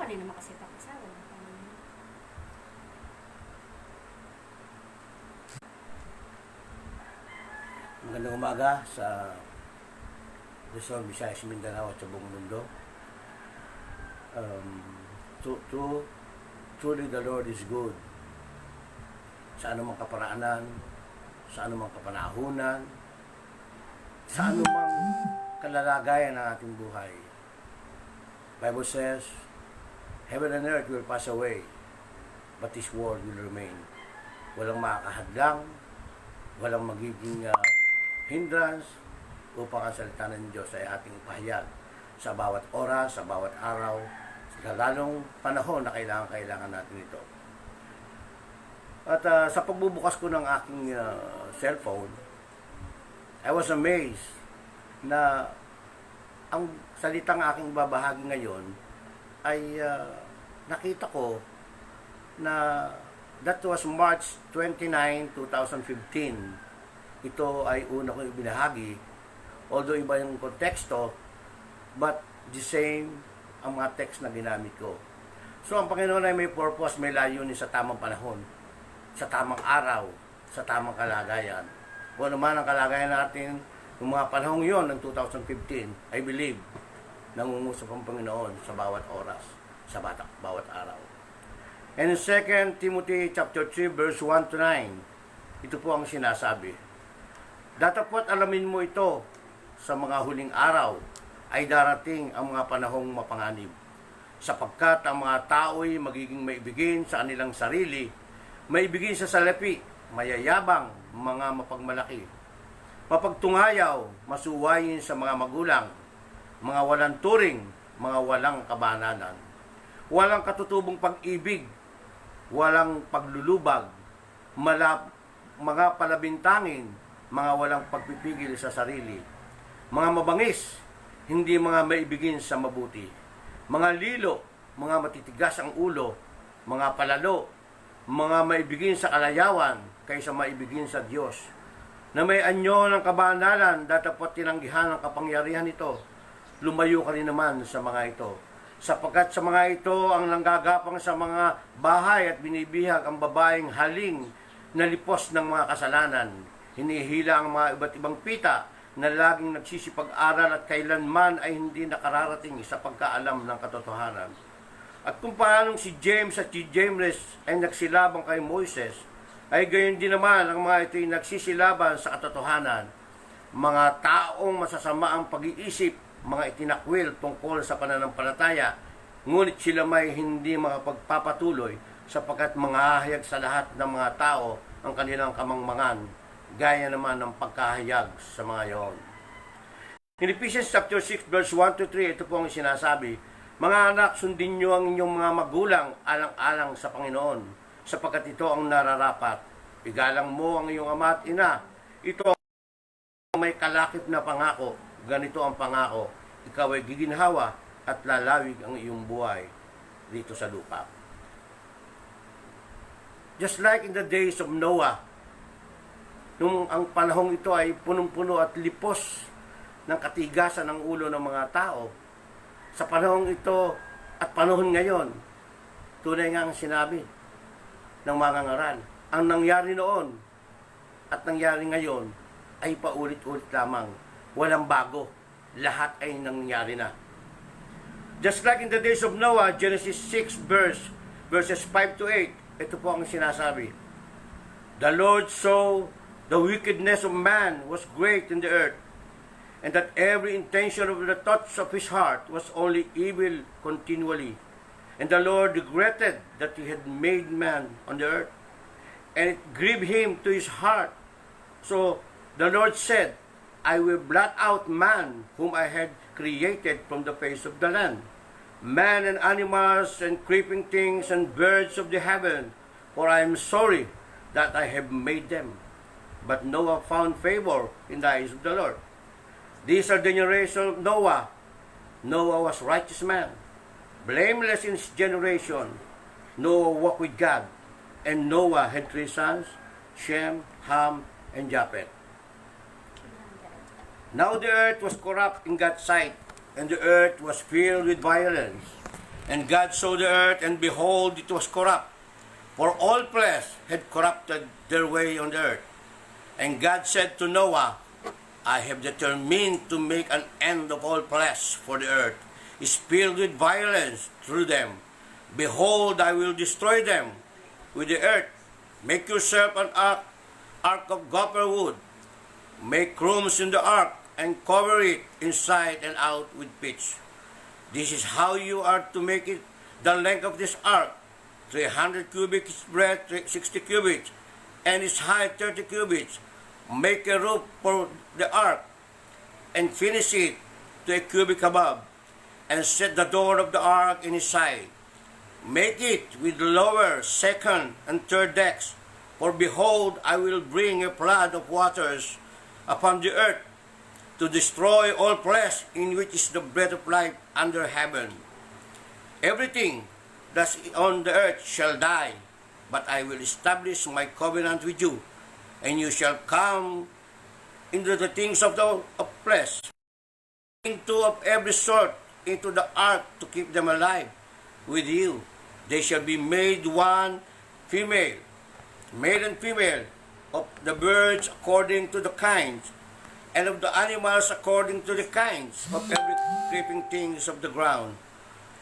rin naman kasi asawa. Magandang umaga sa Luzon, Visayas, Mindanao at sa buong mundo. Truly the Lord is good. Sa anumang kaparaanan, sa anumang kapanahunan, sa anumang kalalagayan ng ating buhay. Bible says, heaven and earth will pass away, but His word will remain. Walang makakahadlang, walang magiging hindrance upang ang salita ng Diyos ay ating ipahayag sa bawat oras, sa bawat araw, sa lalong panahon na kailangan natin ito. At sa pagbubukas ko ng aking cellphone, I was amazed na ang salitang aking babahagi ngayon ay nakita ko na that was March 29, 2015. Ito ay una kong ibinahagi, although iba yung konteksto, but the same ang mga text na ginamit ko. So, ang Panginoon ay may purpose, may layunin sa tamang panahon, sa tamang araw, sa tamang kalagayan. Kung ano man ang kalagayan natin, yung mga panahong yon ng 2015, I believe, nangungusap ang Panginoon sa bawat oras, sa bawat araw. And in 2 Timothy chapter 3, verse 1 to 9, ito po ang sinasabi. Datapot alamin mo ito, sa mga huling araw ay darating ang mga panahong mapanganib, sapagkat ang mga tao'y magiging maibigin sa kanilang sarili, maibigin sa salapi, mayayabang, mga mapagmalaki, mapagtungayaw, masuwayin sa mga magulang, mga walang turing, mga walang kabananan, walang katutubong pag-ibig, walang paglulubag, mga palabintangin, mga walang pagpipigil sa sarili, mga mabangis, hindi mga maibigin sa mabuti, mga lilo, mga matitigas ang ulo, mga palalo, mga maibigin sa kalayawan kaysa maibigin sa Diyos, na may anyo ng kabanalan, datapot tinanggihan ng kapangyarihan ito. Lumayo ka rin naman sa mga ito, sapagkat sa mga ito ang nanggagapang sa mga bahay at binibihag ang babaeng haling na lipos ng mga kasalanan, hinihila ang mga iba't ibang pita na laging nagsisipag-aral at kailanman ay hindi nakararating sa pagkaalam ng katotohanan. At kung paanong si James at si James ay nagsilabang kay Moises, ay gayon din naman ang mga ito ay nagsisilaban sa katotohanan. Mga taong masasama ang pag-iisip, mga itinakwil tungkol sa pananampalataya, ngunit sila may hindi makapagpapatuloy sapagkat manghahayag sa lahat ng mga tao ang kanilang kamangmangan, gaya naman ng pagkahayag sa mga iyon. In Ephesians chapter 6, verse 1 to 3, ito po ang sinasabi, mga anak, sundin niyo ang inyong mga magulang alang-alang sa Panginoon, sapagkat ito ang nararapat. Igalang mo ang iyong ama at ina. Ito ang may kalakip na pangako. Ganito ang pangako, ikaw ay giginhawa at lalawig ang iyong buhay dito sa lupa. Just like in the days of Noah, nung ang panahong ito ay punong-puno at lipos ng katigasan ng ulo ng mga tao, sa panahong ito at panahon ngayon, tunay nga ang sinabi ng mga ngaral, ang nangyari noon at nangyari ngayon ay paulit-ulit lamang. Walang bago. Lahat ay nangyari na. Just like in the days of Noah, Genesis 6 verses 5 to 8, ito po ang sinasabi. The Lord saw the wickedness of man was great in the earth, and that every intention of the thoughts of his heart was only evil continually. And the Lord regretted that he had made man on the earth, and it grieved him to his heart. So the Lord said, I will blot out man whom I had created from the face of the land, man and animals and creeping things and birds of the heaven, for I am sorry that I have made them. But Noah found favor in the eyes of the Lord. These are the generation of Noah. Noah was righteous man, blameless in his generation. Noah walked with God, and Noah had 3 sons, Shem, Ham, and Japheth. Now the earth was corrupt in God's sight, and the earth was filled with violence. And God saw the earth, and behold, it was corrupt, for all flesh had corrupted their way on the earth. And God said to Noah, I have determined to make an end of all flesh, for the earth is filled with violence through them. Behold, I will destroy them with the earth. Make yourself an ark of gopher wood. Make rooms in the ark, and cover it inside and out with pitch. This is how you are to make it the length of this ark, 300 cubits, its breadth 60 cubits, and its height 30 cubits. Make a roof for the ark, and finish it to a cubit above, and set the door of the ark in its side. Make it with lower, second, and third decks. For behold, I will bring a flood of waters upon the earth, to destroy all flesh, in which is the breath of life under heaven. Everything that's on the earth shall die, but I will establish my covenant with you, and you shall come into the things of flesh, into of every sort, into the ark, to keep them alive with you. They shall be made one female, male and female, of the birds according to the kinds, and of the animals according to the kinds, of every creeping things of the ground,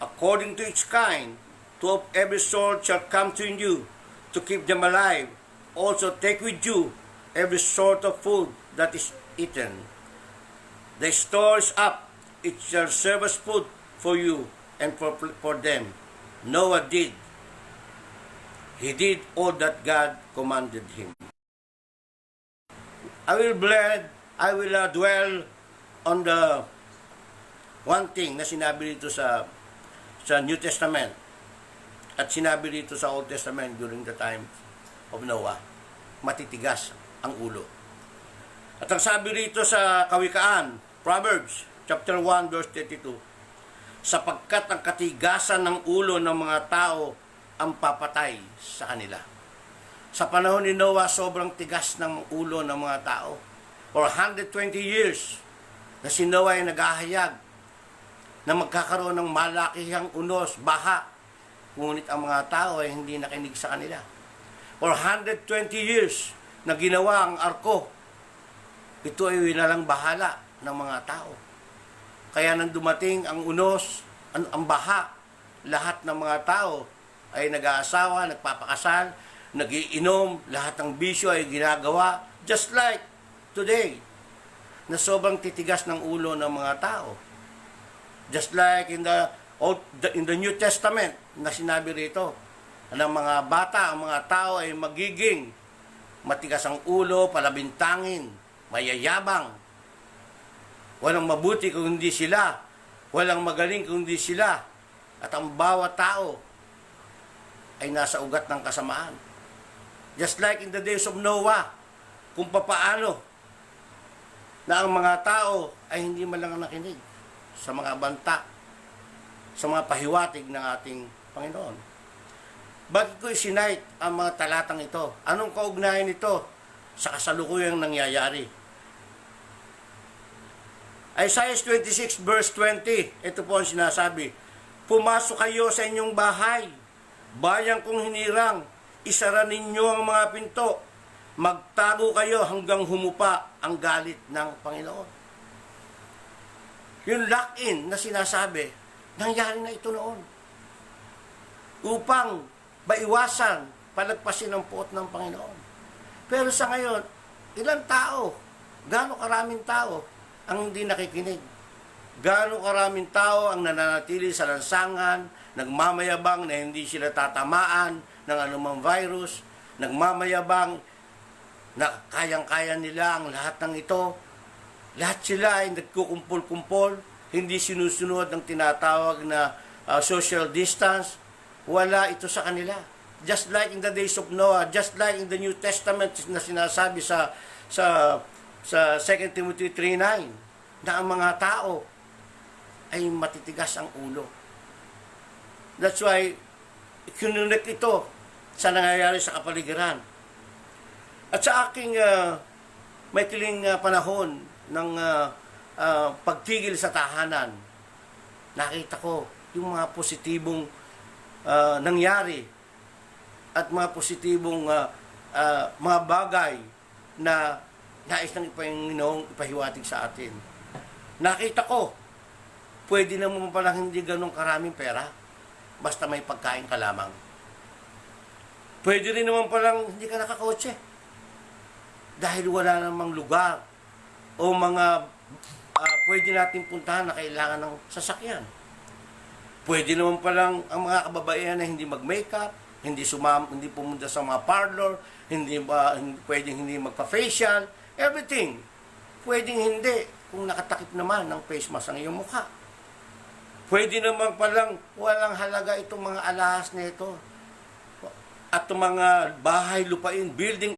according to its kind. Two of every sort shall come to you, to keep them alive. Also take with you every sort of food that is eaten. The store is up, it shall serve as food for you and for them. Noah did. He did all that God commanded him. I will dwell on the one thing na sinabi dito sa New Testament at sinabi dito sa Old Testament during the time of Noah. Matitigas ang ulo. At ang sabi rito sa Kawikaan, Proverbs chapter 1 verse 32, sapagkat ang katigasan ng ulo ng mga tao ang papatay sa kanila. Sa panahon ni Noah, sobrang tigas ng ulo ng mga tao. For 120 years na si Noah ay naghahayag na magkakaroon ng malakihang unos, baha. Ngunit ang mga tao ay hindi nakinig sa kanila. For 120 years na ginawa ang arko, ito ay winalang bahala ng mga tao. Kaya nang dumating ang unos, ang baha, lahat ng mga tao ay nag-aasawa, nagpapakasal, nagiinom, lahat ng bisyo ay ginagawa, just like today, na sobrang titigas ng ulo ng mga tao. Just like in the New Testament na sinabi rito, ng mga bata, ang mga tao ay magiging matigas ang ulo, palabintangin, mayayabang, walang mabuti kung hindi sila, walang magaling kung hindi sila, at ang bawat tao ay nasa ugat ng kasamaan. Just like in the days of Noah, kung papaano na ang mga tao ay hindi man lang nakinig sa mga banta, sa mga pahiwatig ng ating Panginoon. Bakit ko isinight ang mga talatang ito? Anong kaugnayan nito sa kasalukuyang nangyayari? Isaiah 26 verse 20, ito po ang sinasabi, pumasok kayo sa inyong bahay, bayang kong hinirang, isara ninyo ang mga pinto, magtago kayo hanggang humupa ang galit ng Panginoon. Yung lock-in na sinasabi, nangyari na ito noon. Upang maiwasan, palagpasin ang puot ng Panginoon. Pero sa ngayon, ilang tao, gaano karaming tao ang hindi nakikinig? Gaano karaming tao ang nananatili sa lansangan, nagmamayabang na hindi sila tatamaan ng anumang virus, nagmamayabang na kayang-kaya nila ang lahat ng ito. Lahat sila ay nagkukumpol-kumpol, hindi sinusunod ng tinatawag na social distance. Wala ito sa kanila. Just like in the days of Noah, just like in the New Testament na sinasabi sa 2 Timothy 3:9, na ang mga tao ay matitigas ang ulo. That's why, kinunik ito sa nangyayari sa kapaligiran. At sa aking maikling panahon ng pagtigil sa tahanan, nakita ko yung mga positibong nangyari at mga positibong mga bagay na nais ng Panginoong ipahiwatig sa atin. Nakita ko, pwede naman palang hindi ganun karaming pera, basta may pagkain ka lamang. Pwede rin naman palang hindi ka nakakotse, dahil wala namang lugar o mga pwede natin puntahan na kailangan ng sasakyan. Pwede naman palang ang mga kababaihan na hindi mag-makeup, hindi pumunta sa mga parlor, pwedeng hindi magpa-facial, everything. Pwedeng hindi kung nakatakip naman ng face mask ang iyong mukha. Pwede naman palang walang halaga itong mga alahas na ito. At itong mga bahay, lupain, building,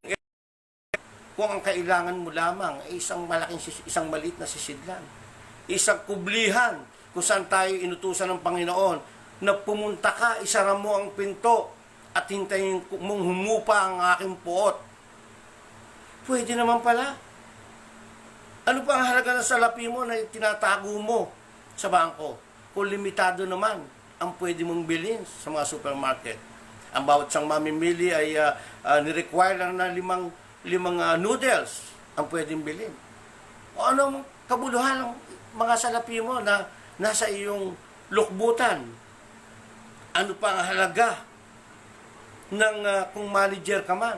kung ang kailangan mo lamang ay isang maliit na sisidlan. Isang kublihan kung saan tayo inutusan ng Panginoon na pumunta ka, isara mo ang pinto at hintayin mong humupa ang aking puot. Pwede naman pala. Ano pa ang halaga ng salapi mo na tinatago mo sa bangko? Kung limitado naman ang pwede mong bilhin sa mga supermarket. Ang bawat isang mamimili ay ni-require lang na limang noodles ang pwedeng bilhin. O anong kabuluhan ng mga salapi mo na nasa iyong lukbutan? Ano pa ang halaga ng kung manager ka man?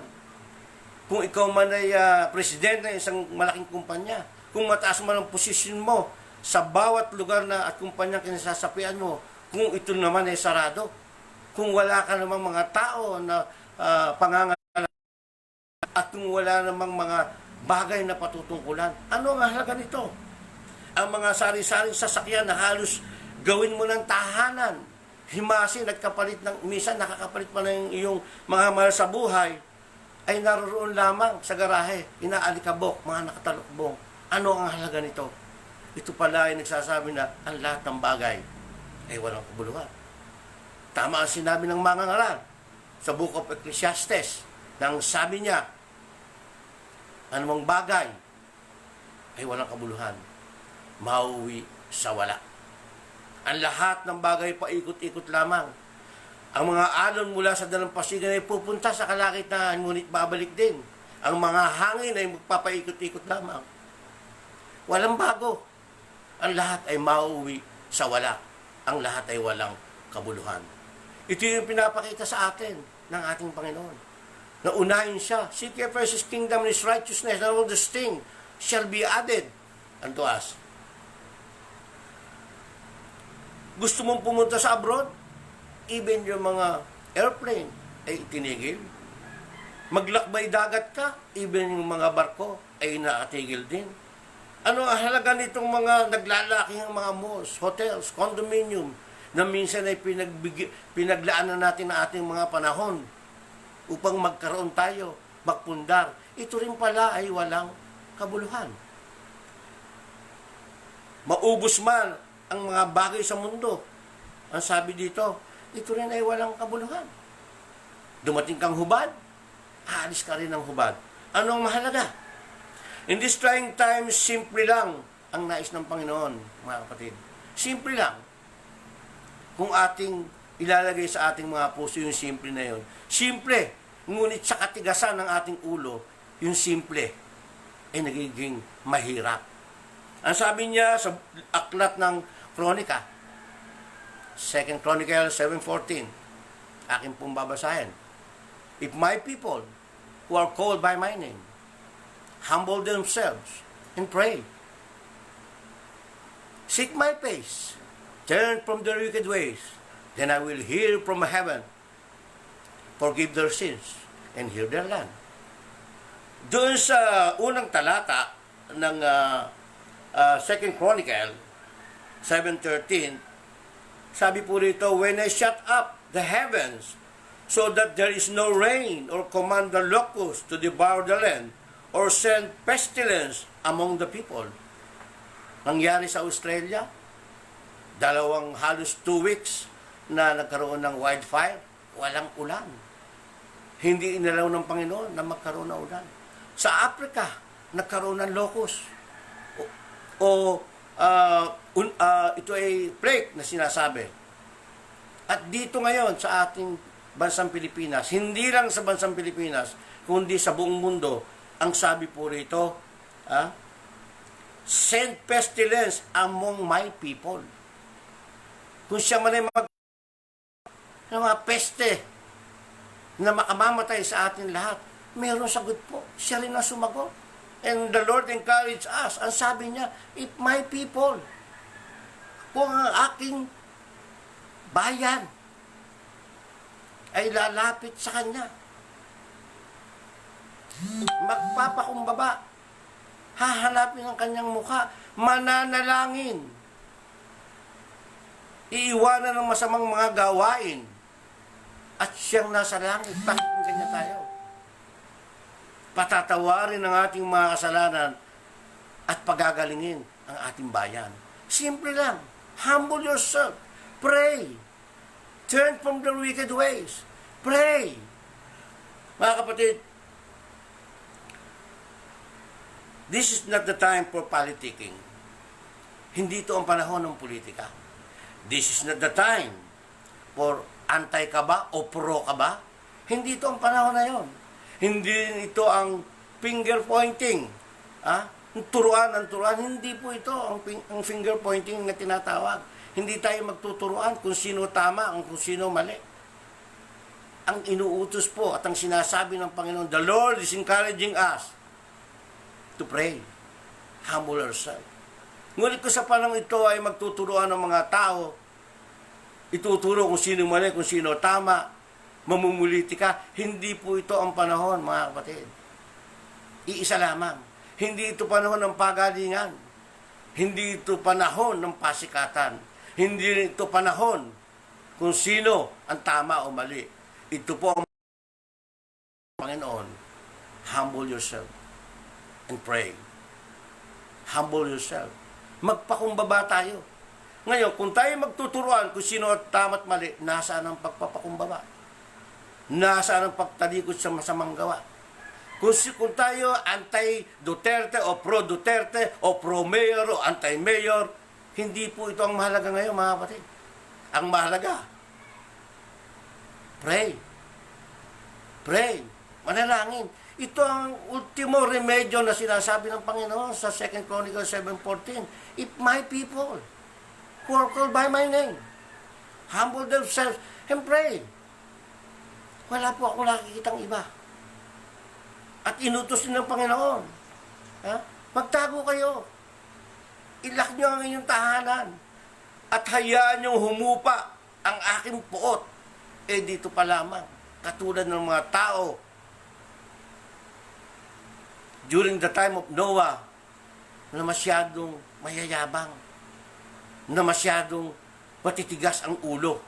Kung ikaw man ay presidente ng isang malaking kumpanya, kung mataas man ang posisyon mo sa bawat lugar na at kumpanyang kinasasapian mo, kung ito naman ay sarado, kung wala ka namang mga tao na pangangalaga, at kung wala namang mga bagay na patutungkulan, ano ang halaga nito? Ang mga sari-saring sasakyan na halos gawin mo ng tahanan, himasin at kapalit ng, minsan nakakapalit pa ng iyong mga mahal sa buhay, ay naroon lamang sa garahe, inaalikabok, mga nakatalukbong. Ano ang halaga nito? Ito pala ay nagsasabi na ang lahat ng bagay ay walang kabuluhan. Tama ang sinabi ng mga ngaral sa Book of Ecclesiastes, nang sabi niya, anumang bagay ay walang kabuluhan, mauwi sa wala. Ang lahat ng bagay paikot-ikot lamang. Ang mga alon mula sa dalampasigan ay pupunta sa kalakitaan, ngunit babalik din. Ang mga hangin ay magpapaikot-ikot lamang. Walang bago. Ang lahat ay mauwi sa wala. Ang lahat ay walang kabuluhan. Ito yung pinapakita sa atin ng ating Panginoon. Na unahin siya. Seek ye first His kingdom and His righteousness, and all these things shall be added unto us. Gusto mong pumunta sa abroad? Even yung mga airplane ay itinigil. Maglakbay dagat ka? Even yung mga barko ay nakatigil din. Ano ang halaga nitong mga naglalaking mga malls, hotels, condominium, na minsan ay pinaglaan na natin ang ating mga panahon upang magkaroon tayo, magpundar. Ito rin pala ay walang kabuluhan. Maubos man ang mga bagay sa mundo, ang sabi dito, ito rin ay walang kabuluhan. Dumating kang hubad, aalis ka rin ng hubad. Ano ang mahalaga? In these trying times, simple lang ang nais ng Panginoon, mga kapatid. Simple lang. Kung ating ilalagay sa ating mga puso yung simple na yun. Simple, ngunit sa katigasan ng ating ulo, yung simple ay nagiging mahirap. Ang sabi niya sa aklat ng Kronika, 2 Chronicle 7:14, aking pong babasahin. If my people who are called by my name humble themselves and pray, seek my face, turn from their wicked ways, then I will hear from heaven, forgive their sins, and heal their land. Doon sa unang talata ng 2 Chronicle 7:13, sabi po rito, when I shut up the heavens so that there is no rain, or command the locusts to devour the land, or send pestilence among the people. Nangyari sa Australia, halos 2 weeks na nagkaroon ng wildfire, walang ulan. Hindi inalaw ng Panginoon na magkaroon ng ulan. Sa Africa, nagkaroon ng locust. Ito ay plague na sinasabi. At dito ngayon sa ating bansang Pilipinas, hindi lang sa bansang Pilipinas, kundi sa buong mundo, ang sabi po rito, send pestilence among my people. Kung siya man ay ng mga peste na makamamatay sa atin lahat, mayroong sagot po. Siya rin ang sumagot. And the Lord encouraged us. Ang sabi niya, if my people, kung ang aking bayan ay lalapit sa Kanya, magpapakumbaba, hahanapin ang Kanyang mukha, mananalangin, iiwanan ng masamang mga gawain, at siyang nasa langit, pakinggan niya tayo. Patatawarin ang ating mga kasalanan at pagagalingin ang ating bayan. Simple lang. Humble yourself. Pray. Turn from the wicked ways. Pray. Mga kapatid, this is not the time for politicking. Hindi ito ang panahon ng politika. This is not the time for anti ka ba o pro ka ba. Hindi ito ang panahon na yon. Hindi ito ang finger pointing. Turuan ang turuan. Hindi po ito ang finger pointing na tinatawag. Hindi tayo magtuturuan kung sino tama, kung sino mali. Ang inuutos po at ang sinasabi ng Panginoon, the Lord is encouraging us to pray. Humble ourselves. Ngunit kung sa panahon ito ay magtuturuan ng mga tao, ituturo kung sino mali, kung sino tama, mamumuliti ka, hindi po ito ang panahon, mga kapatid. Iisa lamang. Hindi ito panahon ng pagalingan. Hindi ito panahon ng pasikatan. Hindi ito panahon kung sino ang tama o mali. Ito po ang Panginoon. Humble yourself and pray. Humble yourself. Magpakumbaba tayo. Ngayon, kung tayo magtuturuan kung sino at tama at mali, nasaan ang pagpapakumbaba? Nasaan ang pagtalikod sa masamang gawa? Kung tayo anti-Duterte o pro-Duterte o pro-mayor o anti-mayor, hindi po ito ang mahalaga ngayon, mga kapatid. Ang mahalaga, pray. Pray. Manalangin. Ito ang ultimo remedyo na sinasabi ng Panginoon sa 2 Chronicles 7:14. If my people who are called by my name humble themselves and pray. Wala po akong nakikitang iba. At inutos din ng Panginoon. Magtago kayo. Ilak nyo ang inyong tahanan. At hayaan nyo humupa ang aking puot. Dito pa lamang. Katulad ng mga tao during the time of Noah na masyadong mayayabang. Na masyadong matitigas ang ulo.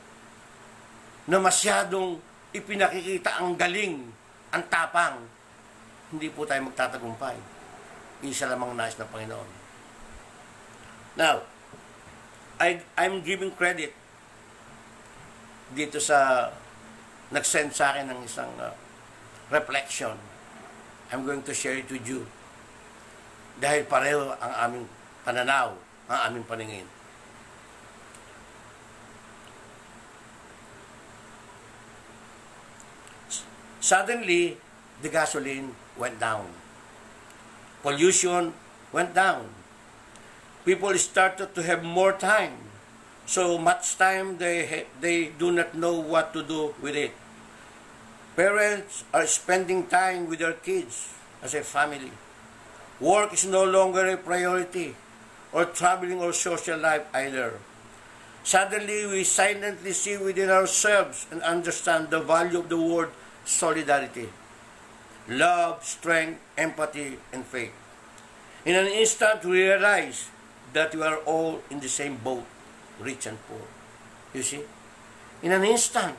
Na masyadong ipinakikita ang galing, ang tapang. Hindi po tayo magtatagumpay. Isa lamang nais ng Panginoon. Now, I'm giving credit dito sa nag-send sa akin ng isang reflection. I'm going to share it with you. Dahil pareho ang aming pananaw, ang aming paningin. Suddenly, the gasoline went down. Pollution went down. People started to have more time. So much time they do not know what to do with it. Parents are spending time with their kids as a family. Work is no longer a priority, or traveling or social life either. Suddenly, we silently see within ourselves and understand the value of the word solidarity, love, strength, empathy, and faith. In an instant, we realize that we are all in the same boat, rich and poor. You see? In an instant,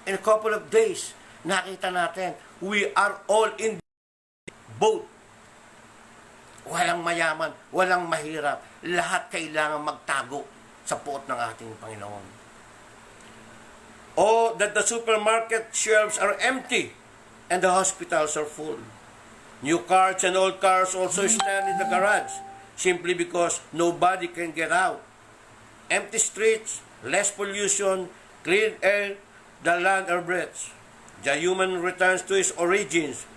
in a couple of days, nakita natin, we are all in the boat. Walang mayaman, walang mahirap. Lahat kailangan magtago sa puot ng ating Panginoon. Oh, that the supermarket shelves are empty and the hospitals are full. New cars and old cars also stand in the garage simply because nobody can get out. Empty streets, less pollution, clean air, the land or breath. The human returns to his origins,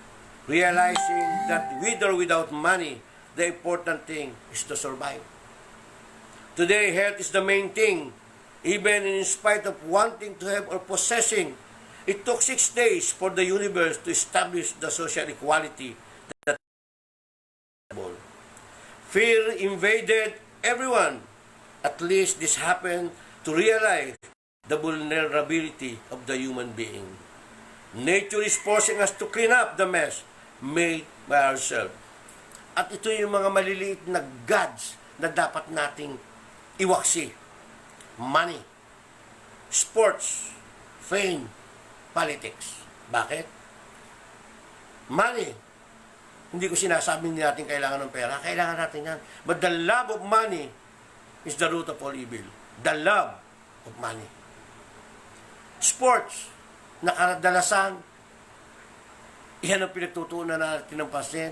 realizing that with or without money, the important thing is to survive. Today, health is the main thing. Even in spite of wanting to have or possessing, it took 6 days for the universe to establish the social equality that fear invaded everyone. At least this happened to realize the vulnerability of the human being. Nature is forcing us to clean up the mess made by ourselves. At ito yung mga maliliit na gods na dapat nating iwaksi. Money, sports, fame, politics. Bakit? Money. Hindi ko sinasabing hindi natin kailangan ng pera. Kailangan natin yan. But the love of money is the root of all evil. The love of money. Sports, nakaradalasan, iyan ang pinagtutuunan natin ng pasin,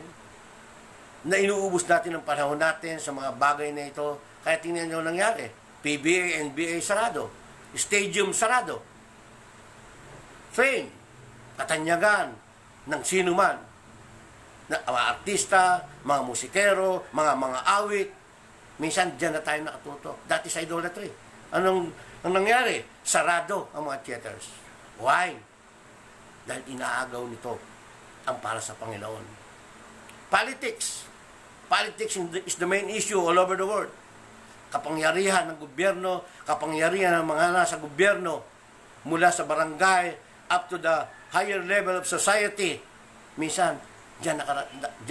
na inuubos natin ang panahon natin sa mga bagay na ito. Kaya tingnan nyo nangyari. PBA, NBA sarado. Stadium sarado. Fame, katanyagan ng sino man. Mga artista, mga musikero, mga awit. Minsan dyan na tayo nakatuto. That is idolatry. Ang nangyari? Sarado ang mga theaters. Why? Dahil inaagaw nito ang para sa Panginoon. Politics. Politics is the main issue all over the world. Kapangyarihan ng gobyerno, kapangyarihan ng mga nasa gobyerno, mula sa barangay up to the higher level of society. Minsan, dyan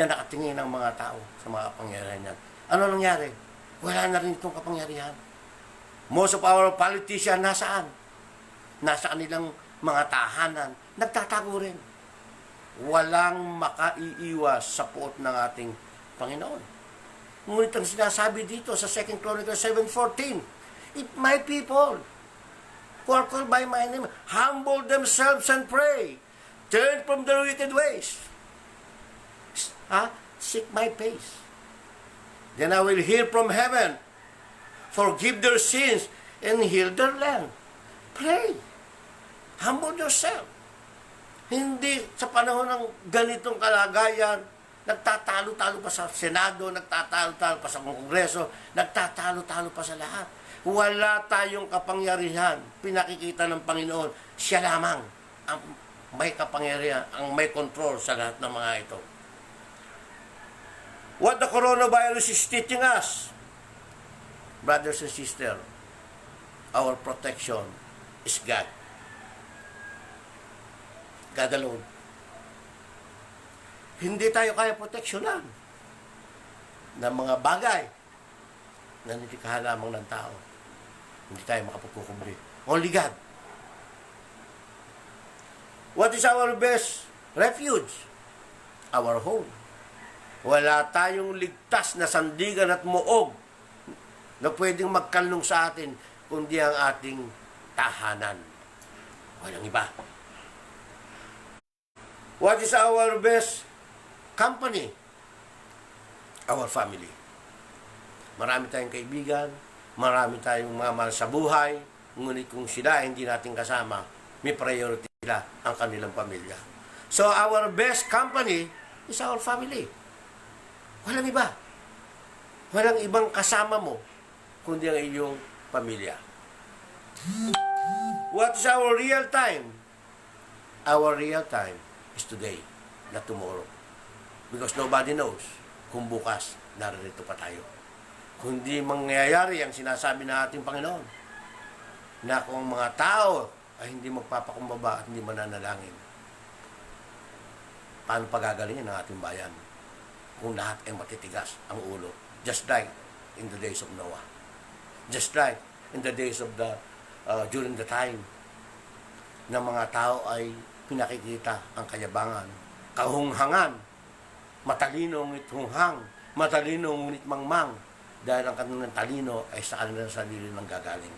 nakatingin ang mga tao sa mga kapangyarihan yan. Ano nangyari? Wala na rin itong kapangyarihan. Most of our politicians nasaan? Nasa kanilang mga tahanan. Nagtatago rin. Walang makaiiwas sa puot ng ating Panginoon. Ngunit ang sinasabi dito sa 2 Chronicles 7:14, if my people who are called by my name humble themselves and pray, turn from their wicked ways, seek my face, then I will hear from heaven, forgive their sins, and heal their land. Pray. Humble yourself. Hindi sa panahon ng ganitong kalagayan, nagtatalo-talo pa sa Senado, nagtatalo-talo pa sa Kongreso, nagtatalo-talo pa sa lahat. Wala tayong kapangyarihan. Pinakikita ng Panginoon, siya lamang ang may kapangyarihan, ang may control sa lahat ng mga ito. What the coronavirus is teaching us, brothers and sisters, our protection is God. God alone. Hindi tayo kaya proteksyonan ng mga bagay na nitikahan lamang ng tao. Hindi tayo makapagkukumbri. Only God. What is our best refuge? Our home. Wala tayong ligtas na sandigan at muog na pwedeng magkalnong sa atin kundi ang ating tahanan. Walang iba. What is our best company? Our family. Marami tayong kaibigan, marami tayong mga mahal sa buhay, ngunit kung sila hindi natin kasama, may priority sila ang kanilang pamilya. So our best company is our family. Walang iba. Walang ibang kasama mo, kundi ang iyong pamilya. What is our real time? Our real time is today, not tomorrow. Because nobody knows kung bukas narito pa tayo. Kung di mangyayari ang sinasabi ng ating Panginoon, na kung mga tao ay hindi magpapakumbaba at hindi mananalangin, paano pagagalingin ang ating bayan kung lahat ay matitigas ang ulo? Just like in the days of Noah. Just like in the days of during the time na mga tao ay pinakikita ang kayabangan, kahunghangan, matalino ngunit hunghang, matalino ngunit mangmang, dahil ang kanilang talino ay sa kanilang sarili ng gagaling.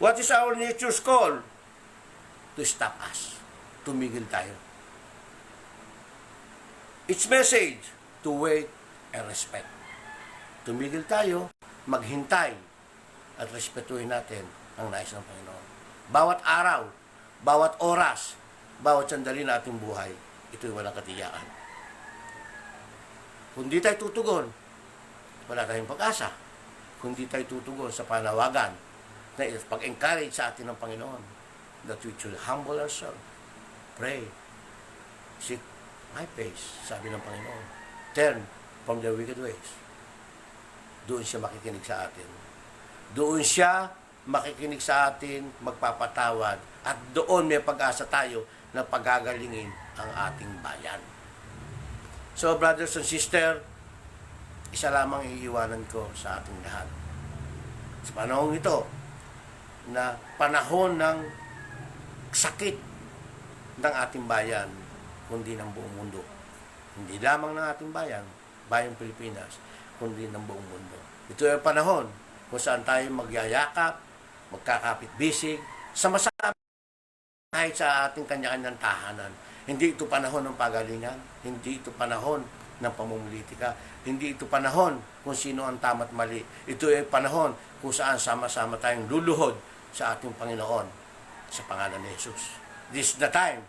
What is our nature's call? To stop us. Tumigil tayo. Its message, to wait and respect. Tumigil tayo, maghintay, at respetuhin natin ang nais ng Panginoon. Bawat araw, bawat oras, bawat sandali na ating buhay, ito'y walang katiyakan. Kung di tayo tutugon, wala tayong pag-asa. Kung di tayo tutugon sa panawagan na pag-encourage sa atin ng Panginoon, that we should humble ourselves, pray, seek my face, sabi ng Panginoon. Turn from their wicked ways. Doon siya makikinig sa atin. Doon siya makikinig sa atin, magpapatawad, at doon may pag-asa tayo na pagagalingin ang ating bayan. So, brothers and sisters, isa lamang iiwanan ko sa ating lahat. Sa panahon ito, na panahon ng sakit ng ating bayan, kundi ng buong mundo. Hindi lamang ng ating bayan, bayang Pilipinas, kundi ng buong mundo. Ito ay panahon kung saan tayo magyayakap, magkakapit-bisig, sama-sama kahit sa ating kanya-kanyang tahanan. Hindi ito panahon ng pagalingan, hindi ito panahon ng pamumulitika, hindi ito panahon kung sino ang tama at mali. Ito ay panahon kung saan sama-sama tayong luluhod sa ating Panginoon sa pangalan ni Jesus. This is the time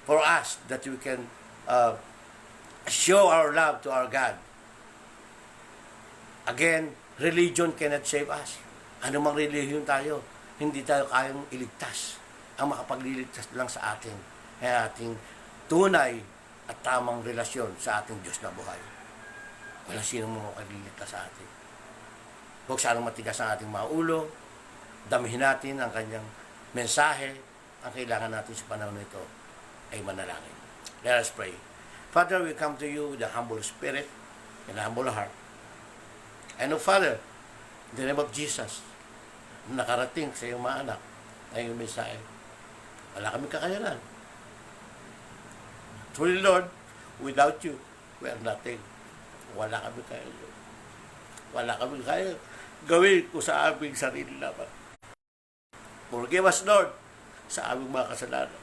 for us that we can show our love to our God. Again, religion cannot save us. Ano mang religion tayo, hindi tayo kayang iligtas. Ang makapagliligtas lang sa atin ay ating tunay at tamang relasyon sa ating Diyos na buhay. Wala sino makapagliligtas sa atin. Huwag sanang matigas ang ating mga ulo, damihin natin ang kanyang mensahe. Ang kailangan natin sa panahon nito ay manalangin. Let us pray. Father, we come to you with a humble spirit and a humble heart. And Father, in the name of Jesus, nakarating sa iyong mga anak ay yung mensahe. Wala kami kakayanan. Truly, Lord, without you, we are nothing. Wala kami kaya. Wala kami kaya gawin ko sa aming sarili lamang. Forgive us, Lord, sa aming mga kasalanan.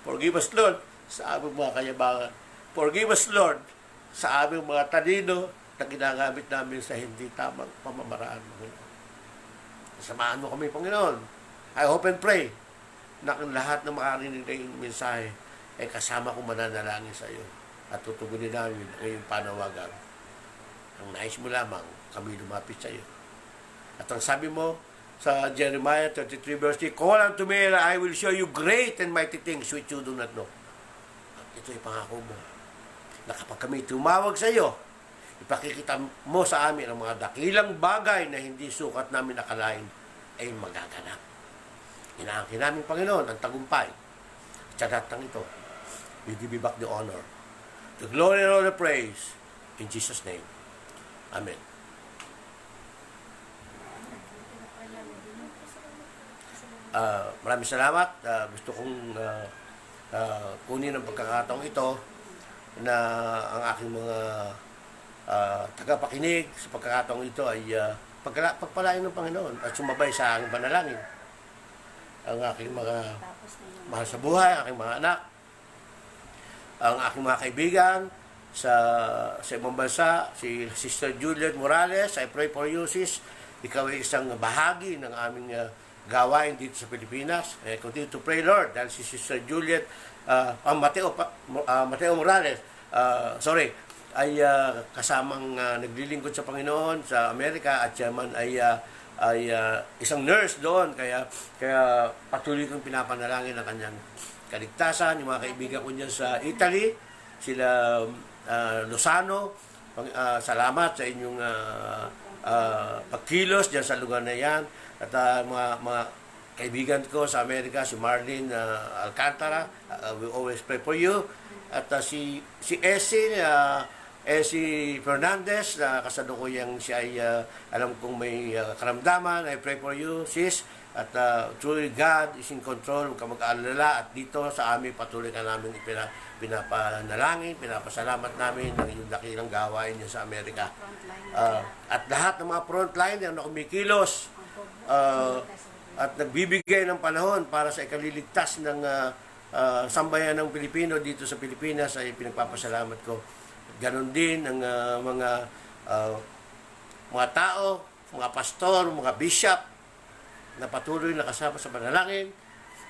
Forgive us, Lord, sa aming mga kayabangan. Forgive us, Lord, sa aming mga talino na ginagamit namin sa hindi tamang pamamaraan mo. Samahan mo kami, Panginoon. I hope and pray na ang lahat ng makarinig na yung mensahe ay kasama kong mananalangin sa iyo at tutugunin namin ang iyong panawagan. Ang nais mo lamang, kami lumapit sa iyo. At ang sabi mo sa Jeremiah 33 verse 3, Call unto me and I will show you great and mighty things which you do not know. At ito ay pangako mo na kapag kami tumawag sa iyo, ipakikita mo sa amin ang mga dakilang bagay na hindi sukat namin nakalain ay magaganap. Inaangkin namin, Panginoon, ang tagumpay. Sa datang ito, we give you back the honor, the glory and all the praise. In Jesus' name. Amen. Maraming salamat. Gusto kong kunin ang pagkakataong ito na ang aking mga tagapakinig sa pagkakataong ito ay pagpalain ng Panginoon at sumabay sa aking panalangin. Ang aking mga mahal sa buhay, aking mga anak, ang aking mga kaibigan sa ibang bansa, si Sister Juliet Morales, I pray for you, sis. Ikaw ay isang bahagi ng aming gawain dito sa Pilipinas. Continue to pray, Lord, dahil si Sister Juliet, Mateo Morales, ay kasamang naglilingkod sa Panginoon sa Amerika at siya man ay isang nurse doon, kaya patuloy kong pinapanalangin ang kanyang kaligtasan. Yung mga kaibigan ko dyan sa Italy, sila Lozano, salamat sa inyong pagkilos dyan sa lugar na yan. At mga kaibigan ko sa Amerika, si Marlene Alcantara, we always pray for you. At si Essie Fernandez, kasalukuyang siya ay alam kong may karamdaman. I pray for you, sis. At truly God is in control. Huwag ka mag-aalala. At dito sa amin, patuloy ka namin pinapanalangin, pinapasalamat namin ng iyong dakilang gawain niyo sa Amerika. At lahat ng mga frontline na kumikilos at nagbibigay ng panahon para sa ikaliligtas ng sambayan ng Pilipino dito sa Pilipinas ay pinagpapasalamat ko. Ganon din ang mga tao, mga pastor, mga bishop na patuloy na kasama sa panalangin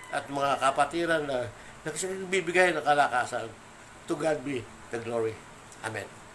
at mga kapatiran na nagbibigay ng kalakasan. To God be the glory. Amen.